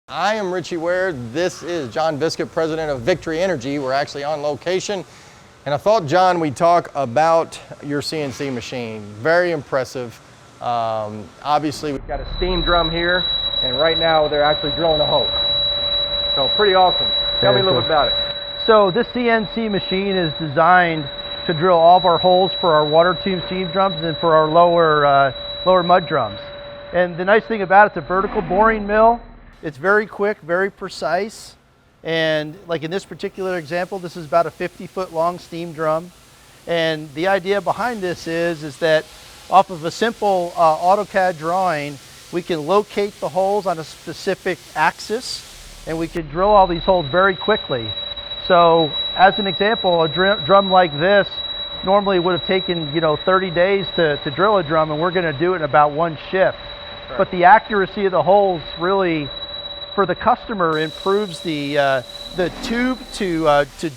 I am Ritchie Ware. This is John Viskup, president of Victory Energy. We're actually on location. And I thought, John, we'd talk about your CNC machine. Very impressive. Obviously, we've got a steam drum here, and right now they're actually drilling a hole. So pretty awesome. Tell me a little bit about it. So this CNC machine is designed to drill all of our holes for our water tube steam drums and for our lower mud drums. And the nice thing about it's a vertical boring mill. It's very quick, very precise. And like in this particular example, this is about a 50-foot long steam drum. And the idea behind this is that off of a simple AutoCAD drawing, we can locate the holes on a specific axis, and we can drill all these holes very quickly. So as an example, a drum like this normally would have taken 30 days to drill a drum, and we're going to do it in about one shift. Right. But the accuracy of the holes really, for the customer, improves the tube to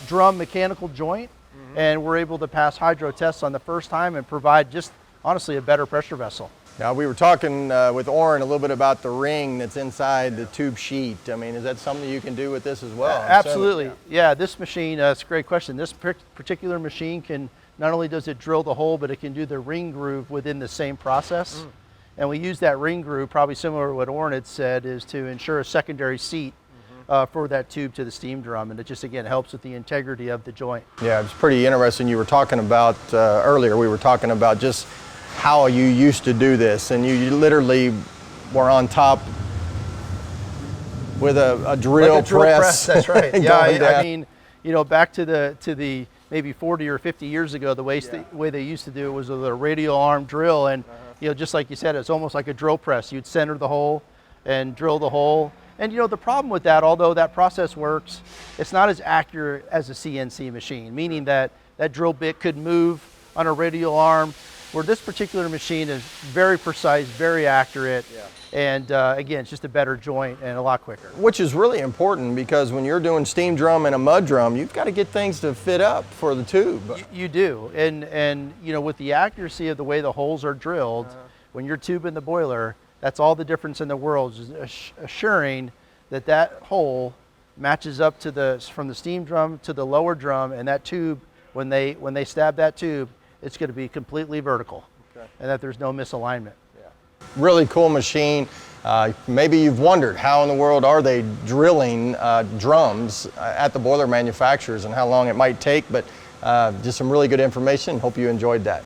drum mechanical joint, and we're able to pass hydro tests on the first time and provide just honestly a better pressure vessel. Now, we were talking with Orrin a little bit about the ring that's inside the tube sheet. I mean, is that something you can do with this as well? Absolutely. Yeah, this machine, it's a great question. This particular machine can, not only does it drill the hole, but it can do the ring groove within the same process. And we use that ring groove, probably similar to what Orrin had said, is to ensure a secondary seat for that tube to the steam drum. And it just, again, helps with the integrity of the joint. Yeah, it's pretty interesting. You were talking about, earlier, we were talking about just how you used to do this, and you literally were on top with a drill press. That's right. Yeah, I mean, back to the maybe 40 or 50 years ago, the way they used to do it was with a radial arm drill, and just like you said, it's almost like a drill press. You'd center the hole and drill the hole. And the problem with that, although that process works, it's not as accurate as a CNC machine, meaning that that drill bit could move on a radial arm, where this particular machine is very precise, very accurate, and again, it's just a better joint and a lot quicker. Which is really important, because when you're doing steam drum and a mud drum, you've got to get things to fit up for the tube. You do, and with the accuracy of the way the holes are drilled, when you're tubing the boiler, that's all the difference in the world, is assuring that that hole matches up to from the steam drum to the lower drum, and that tube, when they stab that tube, it's going to be completely vertical, and that there's no misalignment. Really cool machine. Maybe you've wondered, how in the world are they drilling drums at the boiler manufacturers and how long it might take, but just some really good information. Hope you enjoyed that.